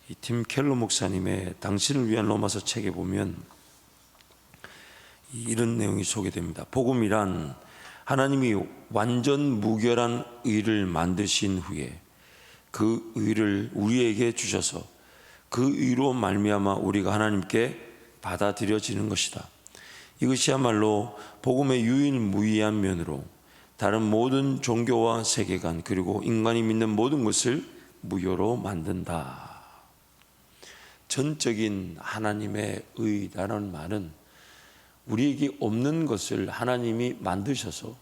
이 팀 켈러 목사님의 당신을 위한 로마서 책에 보면 이런 내용이 소개됩니다. 복음이란 하나님이 완전 무결한 의를 만드신 후에 그 의를 우리에게 주셔서 그 의로 말미암아 우리가 하나님께 받아들여지는 것이다. 이것이야말로 복음의 유일무이한 면으로 다른 모든 종교와 세계관 그리고 인간이 믿는 모든 것을 무효로 만든다. 전적인 하나님의 의라는 말은 우리에게 없는 것을 하나님이 만드셔서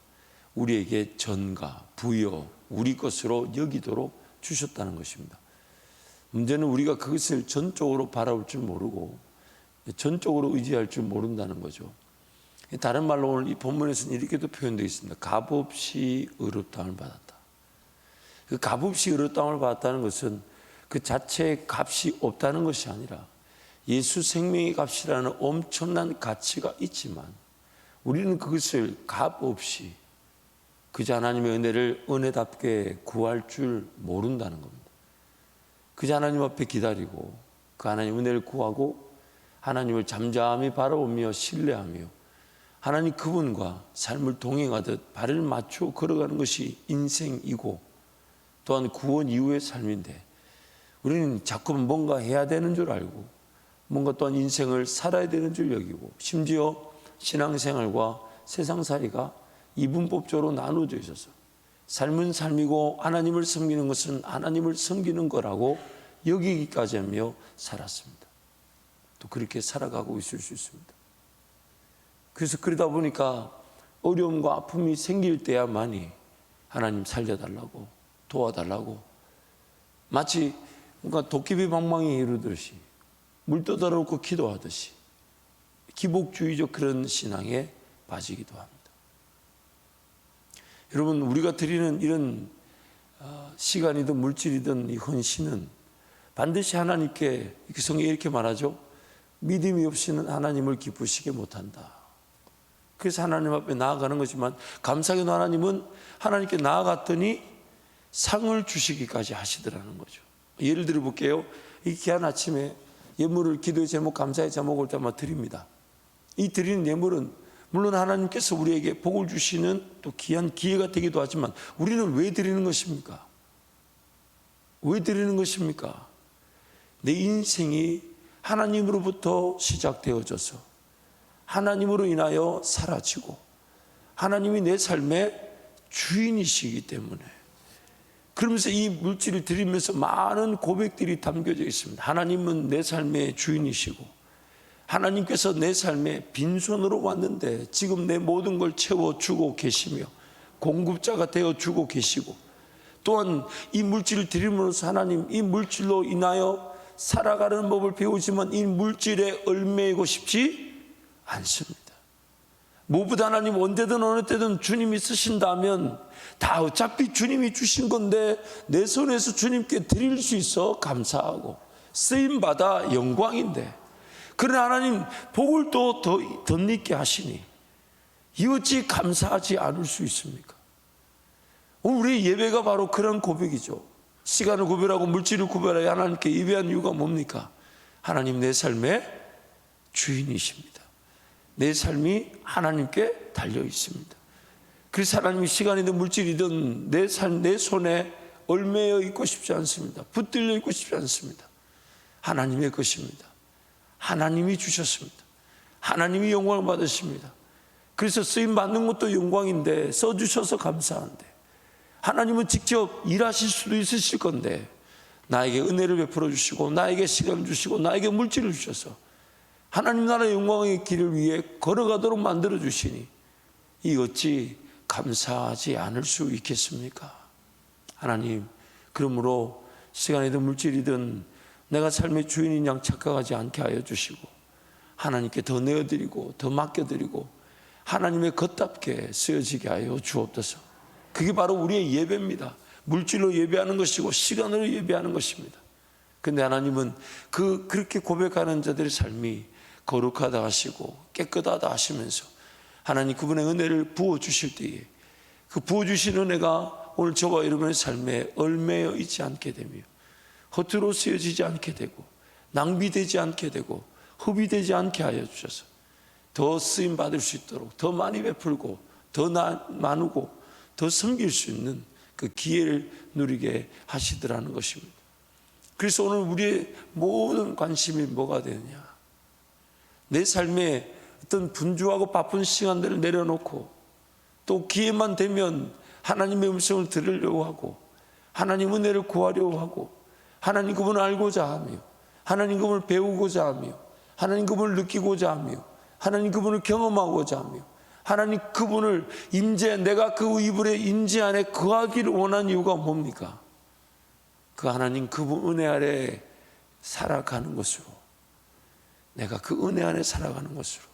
우리에게 전가, 부여, 우리 것으로 여기도록 주셨다는 것입니다. 문제는 우리가 그것을 전적으로 바라볼 줄 모르고 전적으로 의지할 줄 모른다는 거죠. 다른 말로 오늘 이 본문에서는 이렇게도 표현되어 있습니다. 값없이 의롭다함을 받았다. 그 값없이 의롭다함을 받았다는 것은 그 자체의 값이 없다는 것이 아니라 예수 생명의 값이라는 엄청난 가치가 있지만 우리는 그것을 값없이 그저 하나님의 은혜를 은혜답게 구할 줄 모른다는 겁니다. 그저 하나님 앞에 기다리고 그 하나님 은혜를 구하고 하나님을 잠잠히 바라보며 신뢰하며 하나님 그분과 삶을 동행하듯 발을 맞추어 걸어가는 것이 인생이고 또한 구원 이후의 삶인데 우리는 자꾸 뭔가 해야 되는 줄 알고 뭔가 또한 인생을 살아야 되는 줄 여기고 심지어 신앙생활과 세상살이가 이분법적으로 나누어져 있어서 삶은 삶이고 하나님을 섬기는 것은 하나님을 섬기는 거라고 여기기까지 하며 살았습니다. 또 그렇게 살아가고 있을 수 있습니다. 그래서 그러다 보니까 어려움과 아픔이 생길 때야만이 하나님 살려달라고 도와달라고 마치 뭔가 도깨비 방망이 이루듯이 물 떠다놓고 기도하듯이 기복주의적 그런 신앙에 빠지기도 합니다. 여러분 우리가 드리는 이런 시간이든 물질이든 이 헌신은 반드시 하나님께 성경에 이렇게 말하죠. 믿음이 없이는 하나님을 기쁘시게 못한다. 그래서 하나님 앞에 나아가는 거지만 감사하게도 하나님은 하나님께 나아갔더니 상을 주시기까지 하시더라는 거죠. 예를 들어 볼게요. 이 귀한 아침에 예물을 기도의 제목, 감사의 제목을 때마다 드립니다. 이 드리는 예물은 물론 하나님께서 우리에게 복을 주시는 또 귀한 기회가 되기도 하지만 우리는 왜 드리는 것입니까? 왜 드리는 것입니까? 내 인생이 하나님으로부터 시작되어져서 하나님으로 인하여 사라지고 하나님이 내 삶의 주인이시기 때문에 그러면서 이 물질을 드리면서 많은 고백들이 담겨져 있습니다. 하나님은 내 삶의 주인이시고 하나님께서 내 삶에 빈손으로 왔는데 지금 내 모든 걸 채워주고 계시며 공급자가 되어주고 계시고 또한 이 물질을 드림으로써 하나님 이 물질로 인하여 살아가는 법을 배우지만 이 물질에 얽매이고 싶지 않습니다. 무엇보다 하나님 언제든 어느 때든 주님이 쓰신다면 다 어차피 주님이 주신 건데 내 손에서 주님께 드릴 수 있어 감사하고 쓰임받아 영광인데 그러나 하나님 복을 또 더 덧입게 하시니 이 어찌 감사하지 않을 수 있습니까? 오늘 우리의 예배가 바로 그런 고백이죠. 시간을 구별하고 물질을 구별하여 하나님께 예배한 이유가 뭡니까? 하나님 내 삶의 주인이십니다. 내 삶이 하나님께 달려 있습니다. 그래서 하나님이 시간이든 물질이든 내 삶, 내 손에 얽매여 있고 싶지 않습니다. 붙들려 있고 싶지 않습니다. 하나님의 것입니다. 하나님이 주셨습니다. 하나님이 영광을 받으십니다. 그래서 쓰임 받는 것도 영광인데 써주셔서 감사한데 하나님은 직접 일하실 수도 있으실 건데 나에게 은혜를 베풀어 주시고 나에게 시간을 주시고 나에게 물질을 주셔서 하나님 나라의 영광의 길을 위해 걸어가도록 만들어 주시니 이 어찌 감사하지 않을 수 있겠습니까? 하나님 그러므로 시간이든 물질이든 내가 삶의 주인인 양 착각하지 않게 하여 주시고 하나님께 더 내어드리고 더 맡겨드리고 하나님의 것답게 쓰여지게 하여 주옵소서. 그게 바로 우리의 예배입니다. 물질로 예배하는 것이고 시간으로 예배하는 것입니다. 그런데 하나님은 그렇게 고백하는 자들의 삶이 거룩하다 하시고 깨끗하다 하시면서 하나님 그분의 은혜를 부어주실 때에 그 부어주신 은혜가 오늘 저와 여러분의 삶에 얽매여 있지 않게 되며 허투루 쓰여지지 않게 되고 낭비되지 않게 되고 허비되지 않게 하여 주셔서 더 쓰임 받을 수 있도록 더 많이 베풀고 더 나누고 더 섬길 수 있는 그 기회를 누리게 하시더라는 것입니다. 그래서 오늘 우리의 모든 관심이 뭐가 되느냐, 내 삶에 어떤 분주하고 바쁜 시간들을 내려놓고 또 기회만 되면 하나님의 음성을 들으려고 하고 하나님 은혜를 구하려고 하고 하나님 그분을 알고자 하며 하나님 그분을 배우고자 하며 하나님 그분을 느끼고자 하며 하나님 그분을 경험하고자 하며 하나님 그분을 내가 그 이불의 임재 안에 거하기를 원하는 이유가 뭡니까? 그 하나님 그분 은혜 아래 살아가는 것으로, 내가 그 은혜 안에 살아가는 것으로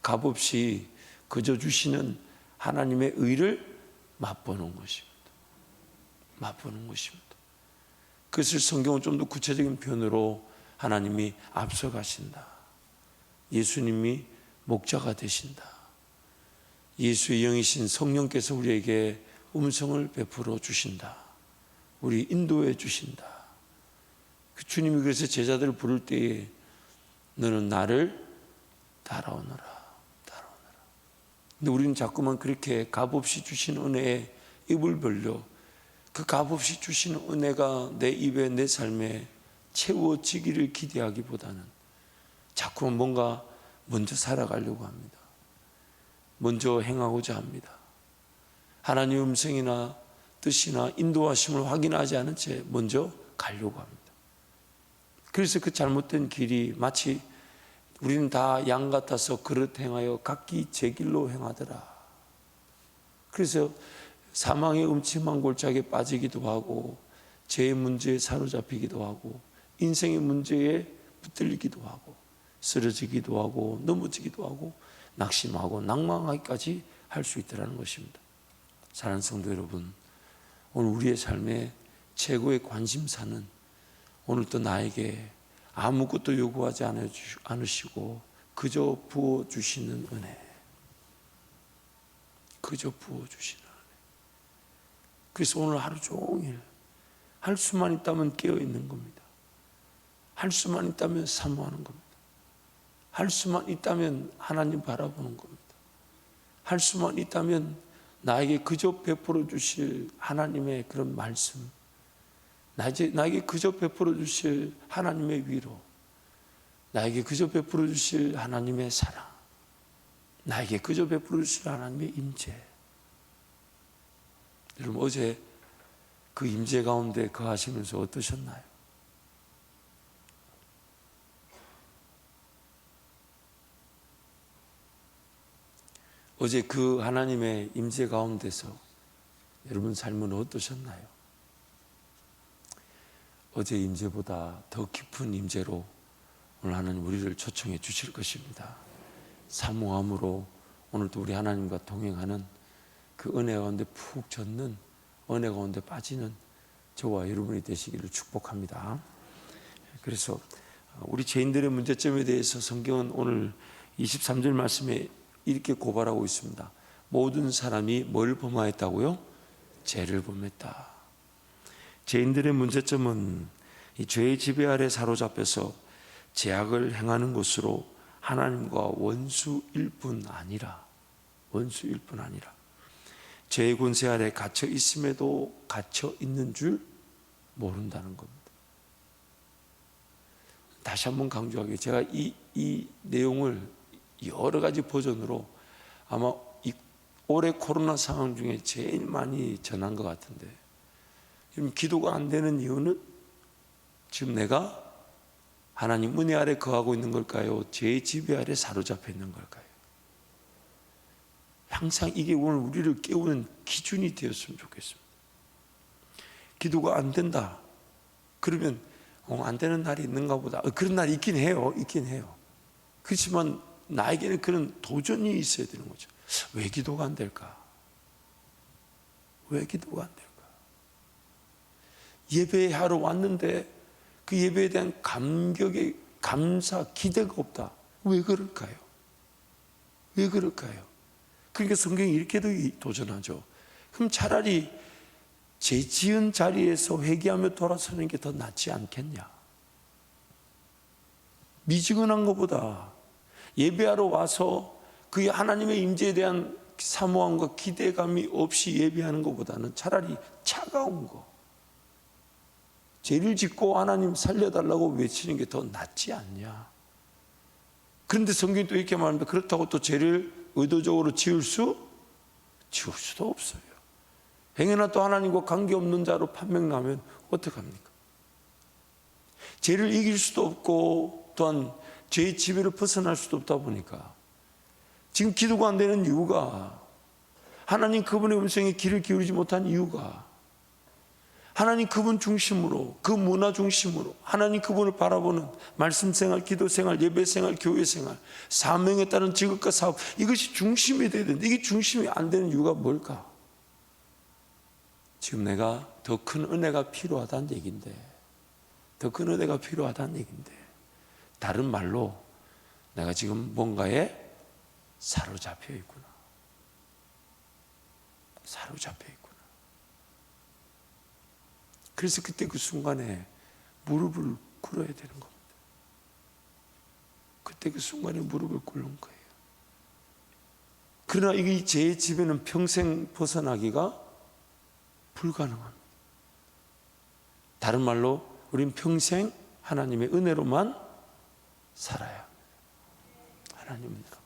값없이 그저 주시는 하나님의 의를 맛보는 것입니다. 맛보는 것입니다. 그것을 성경은 좀 더 구체적인 표현으로 하나님이 앞서가신다. 예수님이 목자가 되신다. 예수의 영이신 성령께서 우리에게 음성을 베풀어 주신다. 우리 인도해 주신다. 그 주님이 그래서 제자들을 부를 때에 너는 나를 따라오너라. 근데 우리는 자꾸만 그렇게 값없이 주신 은혜에 입을 벌려 그 값없이 주시는 은혜가 내 입에 내 삶에 채워지기를 기대하기보다는 자꾸만 뭔가 먼저 살아가려고 합니다. 먼저 행하고자 합니다. 하나님의 음성이나 뜻이나 인도하심을 확인하지 않은 채 먼저 가려고 합니다. 그래서 그 잘못된 길이 마치 우리는 다 양 같아서 그릇 행하여 각기 제 길로 행하더라. 그래서 사망의 음침한 골짜기에 빠지기도 하고 죄의 문제에 사로잡히기도 하고 인생의 문제에 붙들리기도 하고 쓰러지기도 하고 넘어지기도 하고 낙심하고 낭망하기까지 할 수 있다는 것입니다. 사랑하는 성도 여러분, 오늘 우리의 삶의 최고의 관심사는 오늘 또 나에게 아무것도 요구하지 않으시고 그저 부어주시는 은혜, 그저 부어주시는 은혜. 그래서 오늘 하루 종일 할 수만 있다면 깨어있는 겁니다. 할 수만 있다면 사모하는 겁니다. 할 수만 있다면 하나님 바라보는 겁니다. 할 수만 있다면 나에게 그저 베풀어 주실 하나님의 그런 말씀, 나에게 그저 베풀어 주실 하나님의 위로, 나에게 그저 베풀어 주실 하나님의 사랑, 나에게 그저 베풀어 주실 하나님의 임재. 여러분 어제 그 임재 가운데 거하시면서 어떠셨나요? 어제 그 하나님의 임재 가운데서 여러분 삶은 어떠셨나요? 어제 임재보다 더 깊은 임재로 오늘 하나님 우리를 초청해 주실 것입니다. 사모함으로 오늘도 우리 하나님과 동행하는 그 은혜 가운데 푹 젖는, 은혜 가운데 빠지는 저와 여러분이 되시기를 축복합니다. 그래서 우리 죄인들의 문제점에 대해서 성경은 오늘 23절 말씀에 이렇게 고발하고 있습니다. 모든 사람이 뭘 범하였다고요? 죄를 범했다. 죄인들의 문제점은 이 죄의 지배 아래 사로잡혀서 죄악을 행하는 것으로 하나님과 원수일 뿐 아니라 죄의 권세 아래 갇혀 있음에도 갇혀 있는 줄 모른다는 겁니다. 다시 한번 강조하게, 제가 이 내용을 여러 가지 버전으로 아마 올해 코로나 상황 중에 제일 많이 전한 것 같은데, 지금 기도가 안 되는 이유는 지금 내가 하나님 은혜 아래 거하고 있는 걸까요? 죄의 지배 아래 사로잡혀 있는 걸까요? 항상 이게 오늘 우리를 깨우는 기준이 되었으면 좋겠습니다. 기도가 안 된다 그러면 안 되는 날이 있는가 보다. 그런 날이 있긴 해요. 그렇지만 나에게는 그런 도전이 있어야 되는 거죠. 왜 기도가 안 될까? 예배하러 왔는데 그 예배에 대한 감격의 감사, 기대가 없다. 왜 그럴까요? 그러니까 성경이 이렇게도 도전하죠. 그럼 차라리 죄 지은 자리에서 회개하며 돌아서는 게 더 낫지 않겠냐? 미지근한 것보다 예배하러 와서 그 하나님의 임재에 대한 사모함과 기대감이 없이 예배하는 것보다는 차라리 차가운 거, 죄를 짓고 하나님 살려달라고 외치는 게 더 낫지 않냐? 그런데 성경이 또 이렇게 말합니다. 그렇다고 또 죄를 의도적으로 지울 수도 없어요. 행여나 또 하나님과 관계없는 자로 판명나면 어떡합니까? 죄를 이길 수도 없고 또한 죄의 지배를 벗어날 수도 없다 보니까 지금 기도가 안 되는 이유가, 하나님 그분의 음성에 귀를 기울이지 못한 이유가, 하나님 그분 중심으로, 그 문화 중심으로 하나님 그분을 바라보는 말씀 생활, 기도 생활, 예배 생활, 교회 생활, 사명에 따른 직업과 사업, 이것이 중심이 돼야 되는데 이게 중심이 안 되는 이유가 뭘까? 지금 내가 더 큰 은혜가 필요하다는 얘기인데, 더 큰 은혜가 필요하다는 얘기인데, 다른 말로 내가 지금 뭔가에 사로잡혀 있구나. 사로잡혀 있구나. 그래서 그때 그 순간에 무릎을 꿇어야 되는 겁니다. 그때 그 순간에 무릎을 꿇는 거예요. 그러나 이 죄의 지배는 평생 벗어나기가 불가능합니다. 다른 말로 우린 평생 하나님의 은혜로만 살아야 합니다. 하나님의 은혜로만.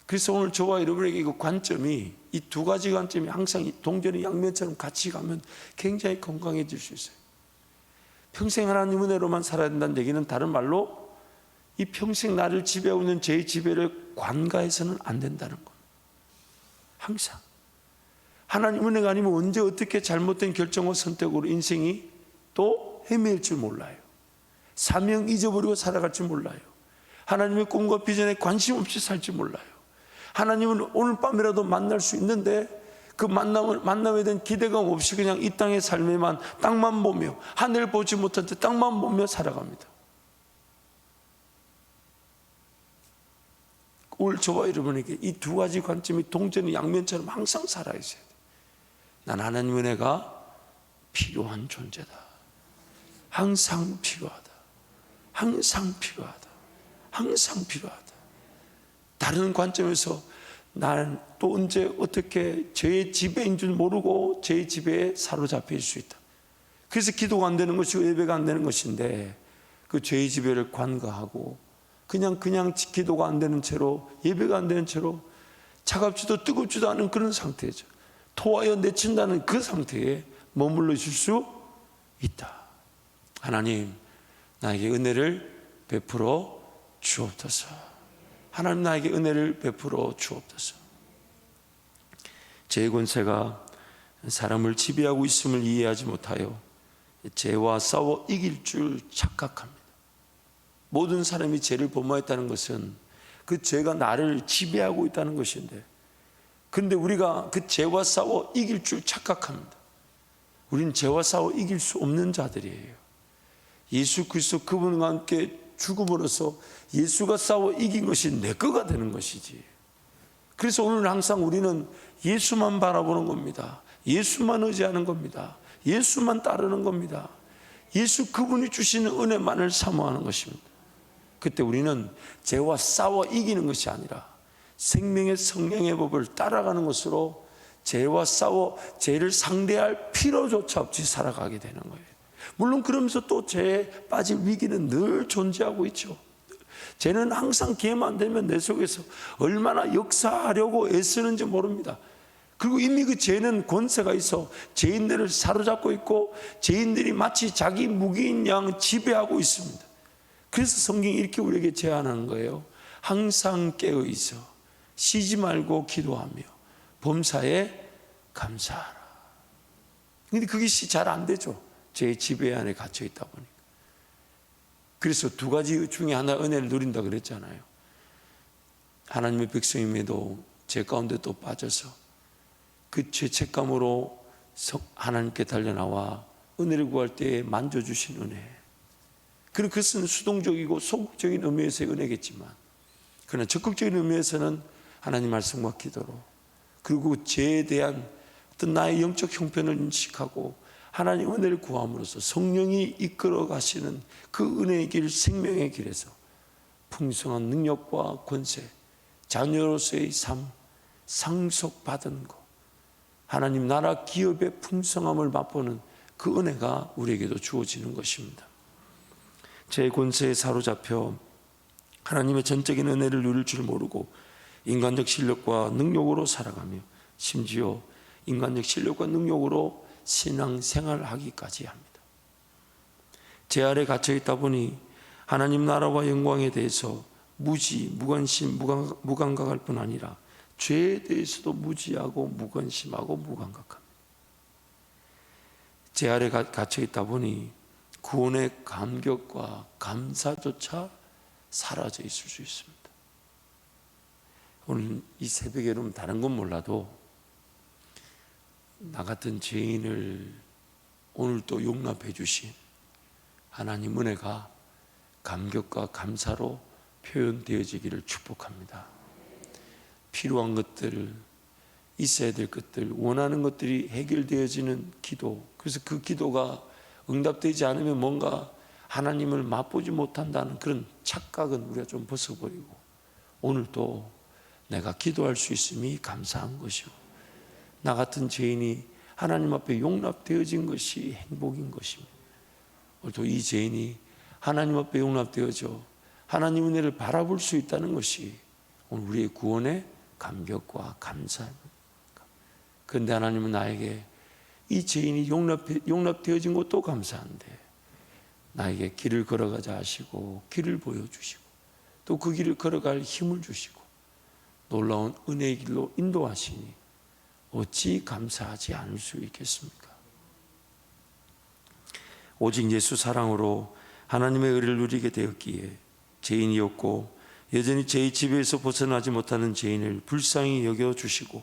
그래서 오늘 저와 여러분에게 그 관점이, 이 두 가지 관점이 항상 동전의 양면처럼 같이 가면 굉장히 건강해질 수 있어요. 평생 하나님 은혜로만 살아야 된다는 얘기는 다른 말로 이 평생 나를 지배하고 있는 죄의 지배를 관가해서는 안 된다는 겁니다. 항상 하나님 은혜가 아니면 언제 어떻게 잘못된 결정과 선택으로 인생이 또 헤매일 줄 몰라요. 사명 잊어버리고 살아갈 줄 몰라요. 하나님의 꿈과 비전에 관심 없이 살지 몰라요. 하나님은 오늘 밤이라도 만날 수 있는데 그 만남에 대한 기대감 없이 그냥 이 땅의 삶에만, 땅만 보며, 하늘 보지 못한 채 땅만 보며 살아갑니다. 오늘 저와 여러분에게 이 두 가지 관점이 동전의 양면처럼 항상 살아있어야 돼요. 난 하나님 은혜가 필요한 존재다. 항상 필요하다. 항상 필요하다. 항상 필요하다. 다른 관점에서 나는 또 언제 어떻게 죄의 지배인 줄 모르고 죄의 지배에 사로잡힐 수 있다. 그래서 기도가 안 되는 것이고 예배가 안 되는 것인데, 그 죄의 지배를 관가하고 그냥 기도가 안 되는 채로, 예배가 안 되는 채로 차갑지도 뜨겁지도 않은 그런 상태죠. 토하여 내친다는 그 상태에 머물러 있을 수 있다. 하나님, 나에게 은혜를 베풀어 주옵소서. 하나님, 나에게 은혜를 베풀어 주옵소서. 죄의 권세가 사람을 지배하고 있음을 이해하지 못하여 죄와 싸워 이길 줄 착각합니다. 모든 사람이 죄를 범하였다는 것은 그 죄가 나를 지배하고 있다는 것인데, 그런데 우리가 그 죄와 싸워 이길 줄 착각합니다. 우리는 죄와 싸워 이길 수 없는 자들이에요. 예수 그리스도 그분과 함께 죽음으로써 예수가 싸워 이긴 것이 내 거가 되는 것이지. 그래서 오늘 항상 우리는 예수만 바라보는 겁니다. 예수만 의지하는 겁니다. 예수만 따르는 겁니다. 예수 그분이 주시는 은혜만을 사모하는 것입니다. 그때 우리는 죄와 싸워 이기는 것이 아니라 생명의 성령의 법을 따라가는 것으로 죄와 싸워 죄를 상대할 필요조차 없이 살아가게 되는 거예요. 물론 그러면서 또 죄에 빠질 위기는 늘 존재하고 있죠. 죄는 항상 기회만 되면 내 속에서 얼마나 역사하려고 애쓰는지 모릅니다. 그리고 이미 그 죄는 권세가 있어 죄인들을 사로잡고 있고 죄인들이 마치 자기 무기인 양 지배하고 있습니다. 그래서 성경이 이렇게 우리에게 제안하는 거예요. 항상 깨어 있어 쉬지 말고 기도하며 범사에 감사하라. 그런데 그것이 잘 안 되죠. 죄의 지배 안에 갇혀 있다 보니까. 그래서 두 가지 중에 하나 은혜를 누린다 그랬잖아요. 하나님의 백성임에도 죄 가운데 또 빠져서 그 죄책감으로 하나님께 달려나와 은혜를 구할 때에 만져주신 은혜. 그리고 그것은 수동적이고 소극적인 의미에서의 은혜겠지만, 그러나 적극적인 의미에서는 하나님 말씀과 기도로, 그리고 죄에 대한 어떤 나의 영적 형편을 인식하고 하나님 은혜를 구함으로써 성령이 이끌어 가시는 그 은혜의 길, 생명의 길에서 풍성한 능력과 권세, 자녀로서의 삶, 상속받은 것, 하나님 나라 기업의 풍성함을 맛보는 그 은혜가 우리에게도 주어지는 것입니다. 제 권세에 사로잡혀 하나님의 전적인 은혜를 누릴 줄 모르고 인간적 실력과 능력으로 살아가며 심지어 인간적 실력과 능력으로 신앙생활을 하기까지 합니다. 제 아래 갇혀 있다 보니 하나님 나라와 영광에 대해서 무지, 무관심, 무감각할 뿐 아니라 죄에 대해서도 무지하고 무관심하고 무감각합니다. 제 아래 갇혀 있다 보니 구원의 감격과 감사조차 사라져 있을 수 있습니다. 오늘 이 새벽에 여러분 다른 건 몰라도 나 같은 죄인을 오늘 또 용납해 주신 하나님 은혜가 감격과 감사로 표현되어지기를 축복합니다. 필요한 것들, 있어야 될 것들, 원하는 것들이 해결되어지는 기도, 그래서 그 기도가 응답되지 않으면 뭔가 하나님을 맛보지 못한다는 그런 착각은 우리가 좀 벗어버리고 오늘도 내가 기도할 수 있음이 감사한 것이고 나 같은 죄인이 하나님 앞에 용납되어진 것이 행복인 것입니다. 오늘도 이 죄인이 하나님 앞에 용납되어져 하나님 은혜를 바라볼 수 있다는 것이 오늘 우리의 구원의 감격과 감사입니다. 그런데 하나님은 나에게 이 죄인이 용납되어진 것도 감사한데 나에게 길을 걸어가자 하시고 길을 보여주시고 또 그 길을 걸어갈 힘을 주시고 놀라운 은혜의 길로 인도하시니 어찌 감사하지 않을 수 있겠습니까? 오직 예수 사랑으로 하나님의 의를 누리게 되었기에 죄인이었고 여전히 죄의 지배에서 벗어나지 못하는 죄인을 불쌍히 여겨주시고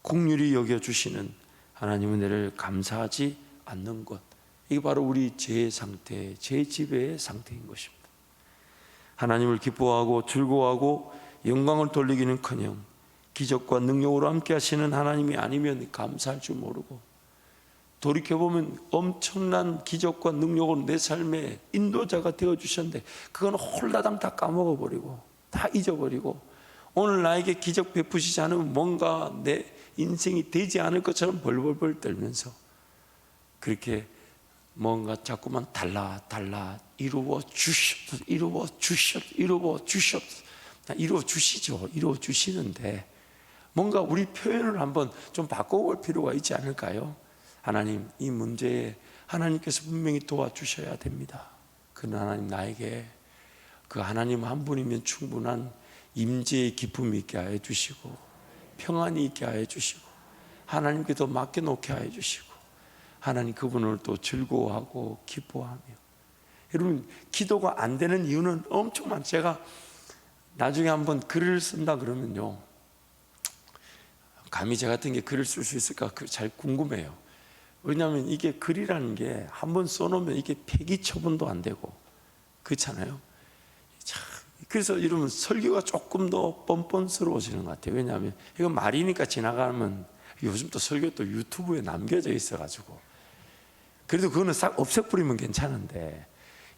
긍휼히 여겨주시는 하나님의 은혜를 감사하지 않는 것, 이게 바로 우리 죄의 상태, 죄의 지배의 상태인 것입니다. 하나님을 기뻐하고 즐거워하고 영광을 돌리기는커녕 기적과 능력으로 함께 하시는 하나님이 아니면 감사할 줄 모르고 돌이켜보면 엄청난 기적과 능력으로 내 삶의 인도자가 되어주셨는데 그건 홀라당 다 까먹어버리고 다 잊어버리고 오늘 나에게 기적 베푸시지 않으면 뭔가 내 인생이 되지 않을 것처럼 벌벌벌 떨면서 그렇게 뭔가 자꾸만 달라 이루어 주시옵소서, 이루어 주시죠. 이루어 주시는데 뭔가 우리 표현을 한번 좀 바꿔볼 필요가 있지 않을까요? 하나님, 이 문제에 하나님께서 분명히 도와주셔야 됩니다. 그러나 하나님 나에게 그 하나님 한 분이면 충분한 임재의 기쁨이 있게 하여 주시고 평안이 있게 하여 주시고 하나님께 더 맡겨놓게 하여 주시고 하나님 그분을 또 즐거워하고 기뻐하며 여러분 기도가 안 되는 이유는 엄청 많아요. 제가 나중에 한번 글을 쓴다 그러면요 감히 저 같은 게 글을 쓸 수 있을까 잘 궁금해요. 왜냐하면 이게 글이라는 게 한번 써놓으면 이게 폐기 처분도 안 되고 그렇잖아요. 그래서 이러면 설교가 조금 더 뻔뻔스러워지는 것 같아요. 왜냐하면 이거 말이니까 지나가면 요즘 또 설교 또 유튜브에 남겨져 있어가지고 그래도 그거는 싹 없애버리면 괜찮은데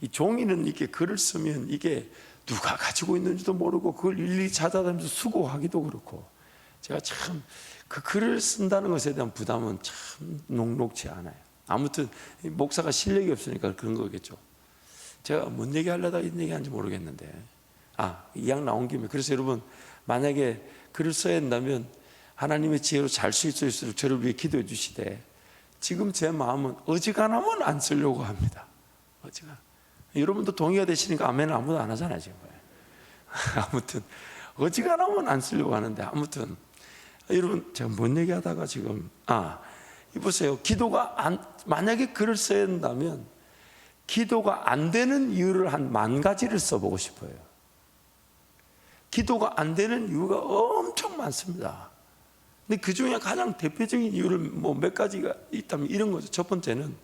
이 종이는 이렇게 글을 쓰면 이게 누가 가지고 있는지도 모르고 그걸 일일이 찾아다니면서 수고하기도 그렇고 제가 참 그 글을 쓴다는 것에 대한 부담은 참 녹록지 않아요. 아무튼 목사가 실력이 없으니까 그런 거겠죠. 제가 뭔 얘기하려다 이런 얘기하는지 모르겠는데 이왕 나온 김에 그래서 여러분 만약에 글을 써야 한다면 하나님의 지혜로 잘 수 있을수록 저를 위해 기도해 주시되 지금 제 마음은 어지간하면 안 쓰려고 합니다. 여러분도 동의가 되시니까 아멘은 아무도 안 하잖아요 지금. 아무튼 어지간하면 안 쓰려고 하는데 아무튼 여러분 제가 뭔 얘기하다가 지금 보세요. 만약에 글을 써야 한다면 기도가 안 되는 이유를 한 10,000가지를 써보고 싶어요. 기도가 안 되는 이유가 엄청 많습니다. 근데 그 중에 가장 대표적인 이유를 몇 가지가 있다면 이런 거죠. 첫 번째는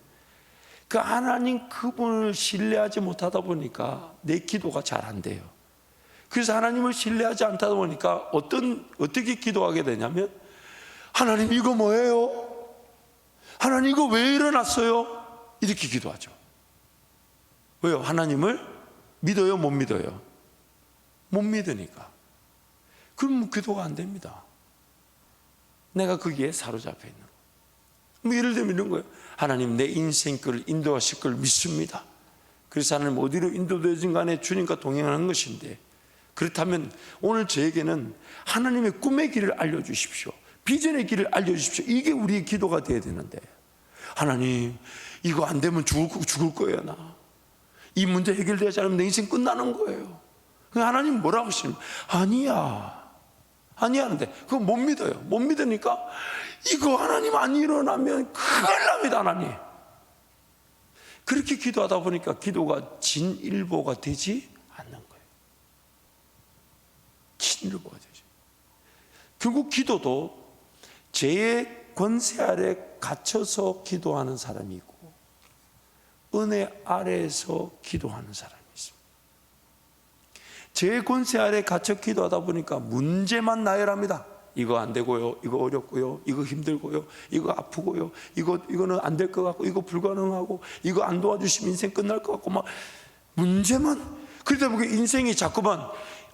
그 하나님 그분을 신뢰하지 못하다 보니까 내 기도가 잘 안 돼요. 그래서 하나님을 신뢰하지 않다 보니까 어떻게 기도하게 되냐면 하나님 이거 뭐예요? 하나님 이거 왜 일어났어요? 이렇게 기도하죠. 왜요? 하나님을 믿어요? 못 믿어요? 못 믿으니까. 그럼 기도가 안 됩니다. 내가 거기에 사로잡혀 있는 거예요. 뭐 예를 들면 이런 거예요. 하나님 내 인생길을 인도하실 걸 믿습니다. 그래서 하나님 어디로 인도되든 간에 주님과 동행하는 것인데, 그렇다면 오늘 저에게는 하나님의 꿈의 길을 알려주십시오. 비전의 길을 알려주십시오. 이게 우리의 기도가 돼야 되는데, 하나님 이거 안 되면 죽을 거예요. 나 이 문제 해결되지 않으면 내 인생 끝나는 거예요. 하나님 뭐라고 하시는 아니야 하는데 그거 못 믿어요. 못 믿으니까 이거 하나님 안 일어나면 큰일 납니다. 하나님. 그렇게 기도하다 보니까 기도가 진일보가 되지 않는 거예요. 진일보가 되죠. 결국 기도도 죄의 권세 아래 갇혀서 기도하는 사람이 있고 은혜 아래에서 기도하는 사람이 있습니다. 죄의 권세 아래 갇혀 기도하다 보니까 문제만 나열합니다. 이거 안 되고요, 이거 어렵고요, 이거 힘들고요, 이거 아프고요, 이거는 안 될 것 같고, 이거 불가능하고, 이거 안 도와주시면 인생 끝날 것 같고, 막 문제만. 그러다 보니까 인생이 자꾸만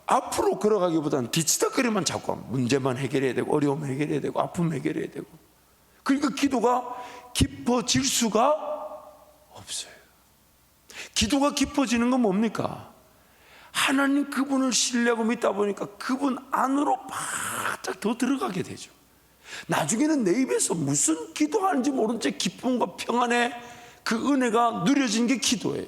앞으로 걸어가기보다는 뒤치다거리만 자꾸 문제만 해결해야 되고, 어려움 해결해야 되고, 아픔 해결해야 되고. 그러니까 기도가 깊어질 수가 없어요. 기도가 깊어지는 건 뭡니까? 하나님 그분을 신뢰하고 믿다 보니까 그분 안으로 바짝 더 들어가게 되죠. 나중에는 내 입에서 무슨 기도하는지 모른 채 기쁨과 평안의 그 은혜가 누려진 게 기도예요.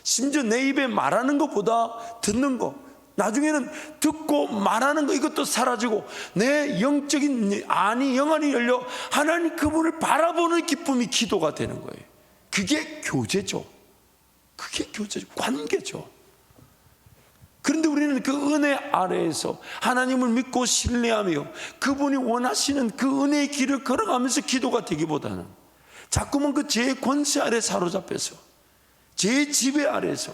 심지어 내 입에 말하는 것보다 듣는 것, 나중에는 듣고 말하는 거 이것도 사라지고 내 영적인 영안이 열려 하나님 그분을 바라보는 기쁨이 기도가 되는 거예요. 그게 교제죠. 그게 교제죠. 관계죠. 그런데 우리는 그 은혜 아래에서 하나님을 믿고 신뢰하며 그분이 원하시는 그 은혜의 길을 걸어가면서 기도가 되기보다는 자꾸만 그 죄의 권세 아래 사로잡혀서 죄의 지배 아래에서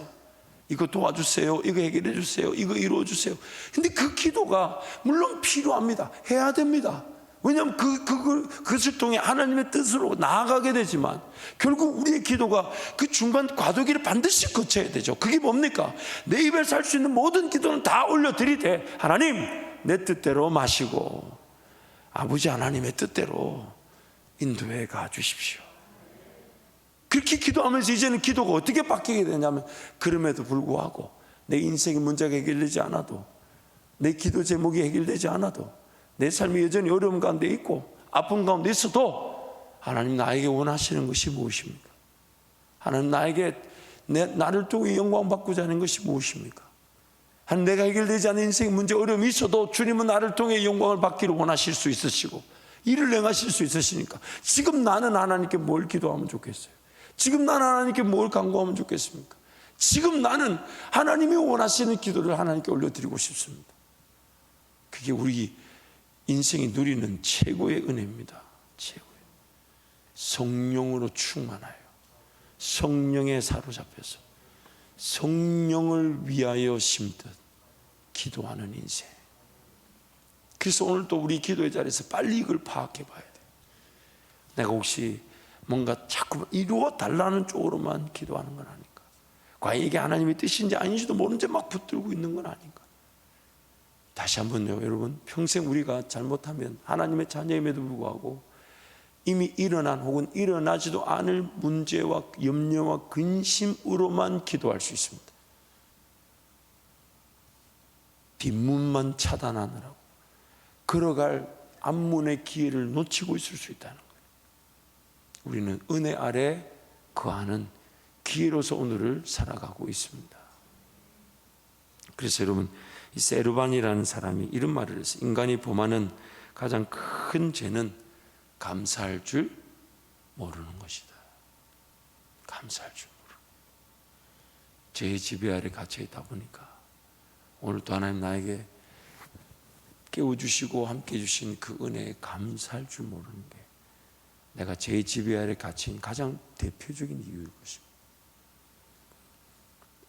이거 도와주세요, 이거 해결해 주세요, 이거 이루어 주세요. 근데 그 기도가 물론 필요합니다. 해야 됩니다. 왜냐하면 그것을 통해 하나님의 뜻으로 나아가게 되지만 결국 우리의 기도가 그 중간 과도기를 반드시 거쳐야 되죠. 그게 뭡니까? 내 입에서 할 수 있는 모든 기도는 다 올려드리되 하나님 내 뜻대로 마시고 아버지 하나님의 뜻대로 인도해 가 주십시오. 그렇게 기도하면서 이제는 기도가 어떻게 바뀌게 되냐면, 그럼에도 불구하고 내 인생의 문제가 해결되지 않아도, 내 기도 제목이 해결되지 않아도, 내 삶이 여전히 어려움 가운데 있고 아픔 가운데 있어도 하나님 나에게 원하시는 것이 무엇입니까? 하나님 나에게 나를 통해 영광 받고자 하는 것이 무엇입니까? 하나님 내가 해결되지 않은 인생의 문제 어려움이 있어도 주님은 나를 통해 영광을 받기를 원하실 수 있으시고 일을 행하실 수 있으시니까 지금 나는 하나님께 뭘 기도하면 좋겠어요? 지금 나는 하나님께 뭘 간구하면 좋겠습니까? 지금 나는 하나님이 원하시는 기도를 하나님께 올려드리고 싶습니다. 그게 우리 인생이 누리는 최고의 은혜입니다. 최고의. 성령으로 충만하여 성령에 사로잡혀서 성령을 위하여 심듯 기도하는 인생. 그래서 오늘 또 우리 기도의 자리에서 빨리 이걸 파악해 봐야 돼. 내가 혹시 뭔가 자꾸 이루어 달라는 쪽으로만 기도하는 건 아닌가? 과연 이게 하나님의 뜻인지 아닌지도 모른 채 막 붙들고 있는 건 아닌가? 다시 한번요, 여러분. 평생 우리가 잘못하면 하나님의 자녀임에도 불구하고 이미 일어난 혹은 일어나지도 않을 문제와 염려와 근심으로만 기도할 수 있습니다. 뒷문만 차단하느라고 걸어갈 앞문의 기회를 놓치고 있을 수 있다는 거예요. 우리는 은혜 아래 거하는 기회로서 오늘을 살아가고 있습니다. 그래서 여러분, 이 세르반이라는 사람이 이런 말을 했어요. 인간이 범하는 가장 큰 죄는 감사할 줄 모르는 것이다. 감사할 줄 모르는. 죄의 지배 아래 갇혀 있다 보니까 오늘 또 하나님 나에게 깨워주시고 함께 해주신 그 은혜에 감사할 줄 모르는 게 내가 죄의 지배 아래 갇힌 가장 대표적인 이유일 것입니다.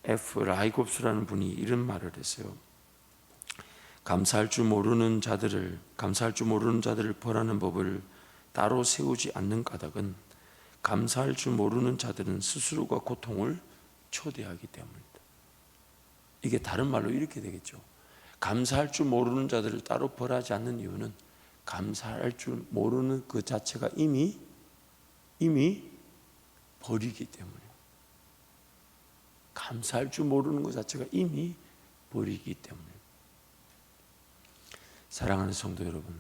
F. 라이곱스라는 분이 이런 말을 했어요. 감사할 줄 모르는 자들을 벌하는 법을 따로 세우지 않는 까닭은 감사할 줄 모르는 자들은 스스로가 고통을 초대하기 때문이다. 이게 다른 말로 이렇게 되겠죠. 감사할 줄 모르는 자들을 따로 벌하지 않는 이유는 감사할 줄 모르는 그 자체가 이미 버리기 때문이에요. 감사할 줄 모르는 것 자체가 이미 버리기 때문이에요. 사랑하는 성도 여러분,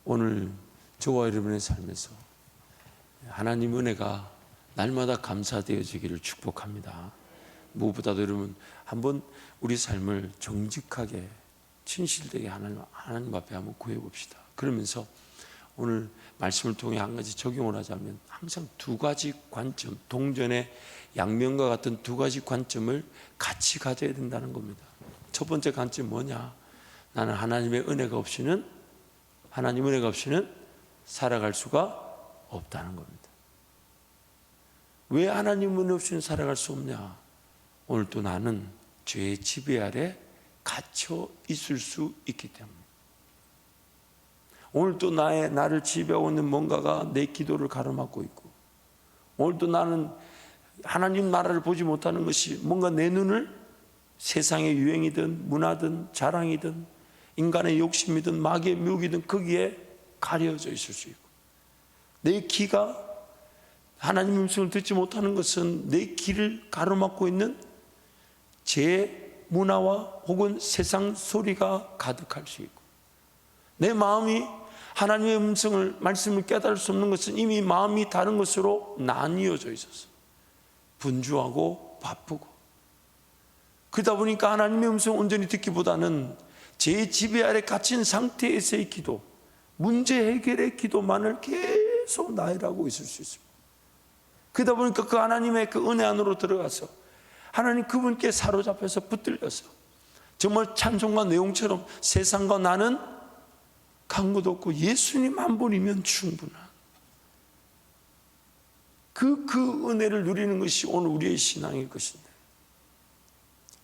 오늘 저와 여러분의 삶에서 하나님 은혜가 날마다 감사되어지기를 축복합니다. 무엇보다도 여러분 한번 우리 삶을 정직하게 진실되게 하나님 앞에 한번 구해봅시다. 그러면서 오늘 말씀을 통해 한 가지 적용을 하자면 항상 두 가지 관점, 동전의 양면과 같은 두 가지 관점을 같이 가져야 된다는 겁니다. 첫 번째 관점이 뭐냐? 나는 하나님의 은혜가 없이는 살아갈 수가 없다는 겁니다. 왜 하나님 은혜 없이는 살아갈 수 없냐? 오늘 또 나는 죄의 지배 아래 갇혀 있을 수 있기 때문에, 오늘 또 나를 지배하고 있는 뭔가가 내 기도를 가로막고 있고, 오늘 또 나는 하나님 나라를 보지 못하는 것이 뭔가 내 눈을 세상의 유행이든 문화든 자랑이든 인간의 욕심이든 마귀의 묘기든 거기에 가려져 있을 수 있고, 내 귀가 하나님의 음성을 듣지 못하는 것은 내 귀를 가로막고 있는 제 문화와 혹은 세상 소리가 가득할 수 있고, 내 마음이 하나님의 음성을 말씀을 깨달을 수 없는 것은 이미 마음이 다른 것으로 나뉘어져 있어서 분주하고 바쁘고, 그러다 보니까 하나님의 음성을 온전히 듣기보다는 제 지배 아래 갇힌 상태에서의 기도, 문제 해결의 기도만을 계속 나열하고 있을 수 있습니다. 그러다 보니까 그 하나님의 그 은혜 안으로 들어가서 하나님 그분께 사로잡혀서 붙들려서 정말 찬송가 내용처럼 세상과 나는 간구도 없고 예수님 한 분이면 충분한 그 은혜를 누리는 것이 오늘 우리의 신앙일 것인데,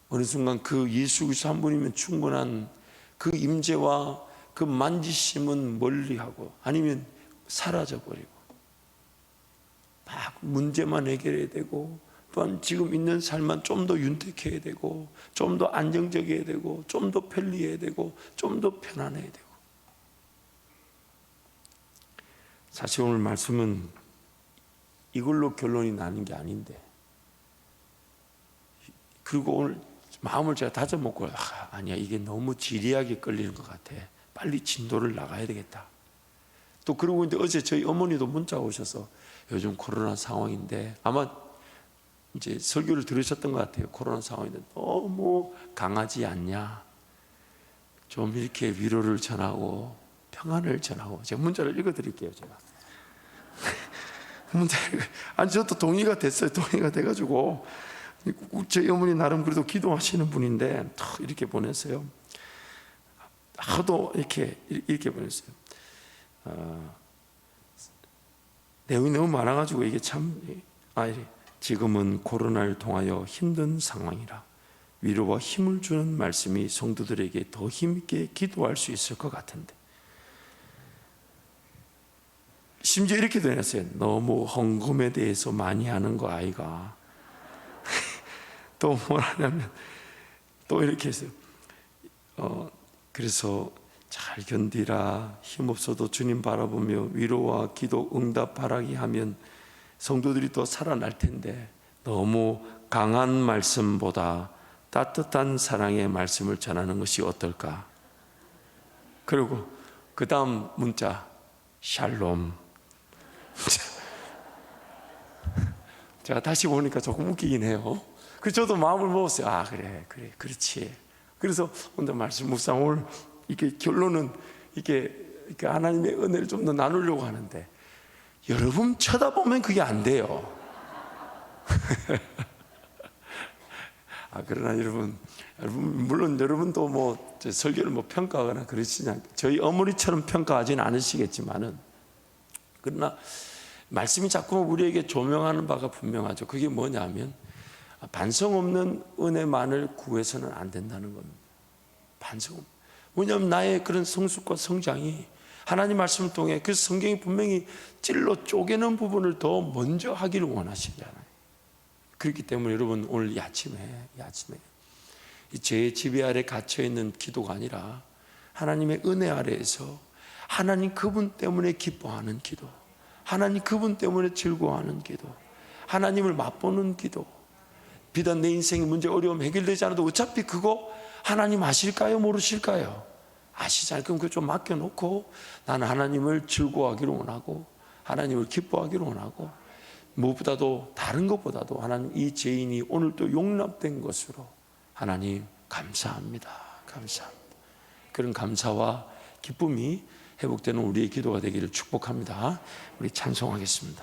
어느 순간 그 예수 그리스도 한 분이면 충분한 그 임재와 그 만지심은 멀리하고 아니면 사라져버리고 막 문제만 해결해야 되고, 또한 지금 있는 삶만 좀 더 윤택해야 되고, 좀 더 안정적이어야 되고, 좀 더 편리해야 되고, 좀 더 편안해야 되고. 사실 오늘 말씀은 이걸로 결론이 나는 게 아닌데, 그리고 오늘 마음을 제가 다져먹고 아니야, 이게 너무 지리하게 끌리는 것 같아, 빨리 진도를 나가야 되겠다. 또 그러고 있는데 어제 저희 어머니도 문자 오셔서 요즘 코로나 상황인데, 아마 이제 설교를 들으셨던 것 같아요. 코로나 상황인데 너무 강하지 않냐, 좀 이렇게 위로를 전하고 평안을 전하고. 제가 문자를 읽어드릴게요. 제가 문자를, 아니 저도 동의가 됐어요. 동의가 돼가지고 저희 어머니 나름 그래도 기도하시는 분인데 이렇게 보냈어요. 하도 이렇게 보냈어요. 내용이 너무 많아가지고 이게 참, 지금은 코로나를 통하여 힘든 상황이라 위로와 힘을 주는 말씀이 성도들에게 더 힘있게 기도할 수 있을 것 같은데, 심지어 이렇게 되었어요. 너무 헌금에 대해서 많이 하는 거 아이가. 또 뭐라냐면 또 이렇게 했어요. 그래서 잘 견디라, 힘없어도 주님 바라보며 위로와 기도 응답 바라기 하면 성도들이 또 살아날 텐데, 너무 강한 말씀보다 따뜻한 사랑의 말씀을 전하는 것이 어떨까. 그리고 그 다음 문자, 샬롬. 제가 다시 보니까 조금 웃기긴 해요. 그래서 저도 마음을 먹었어요. 그렇지. 그래서 오늘 말씀 묵상, 오늘 이게 결론은 이게 하나님의 은혜를 좀 더 나누려고 하는데, 여러분 쳐다보면 그게 안 돼요. 그러나 여러분 물론 여러분도 뭐 설교를 뭐 평가하거나 그러시지 않고, 저희 어머니처럼 평가하지는 않으시겠지만은, 그러나 말씀이 자꾸 우리에게 조명하는 바가 분명하죠. 그게 뭐냐면 반성 없는 은혜만을 구해서는 안 된다는 겁니다. 반성. 왜냐하면 나의 그런 성숙과 성장이 하나님 말씀을 통해 그 성경이 분명히 찔러 쪼개는 부분을 더 먼저 하기를 원하시잖아요. 그렇기 때문에 여러분 오늘 이 아침에 이 죄의 지배 아래 갇혀 있는 기도가 아니라 하나님의 은혜 아래에서 하나님 그분 때문에 기뻐하는 기도, 하나님 그분 때문에 즐거워하는 기도, 하나님을 맛보는 기도. 비단 내 인생의 문제 어려움 해결되지 않아도 어차피 그거 하나님 아실까요? 모르실까요? 아시잖아요. 그럼 그거 좀 맡겨놓고 나는 하나님을 즐거워하기를 원하고 하나님을 기뻐하기를 원하고 무엇보다도 다른 것보다도 하나님 이 죄인이 오늘 또 용납된 것으로 하나님 감사합니다. 감사합니다. 그런 감사와 기쁨이 회복되는 우리의 기도가 되기를 축복합니다. 우리 찬송하겠습니다.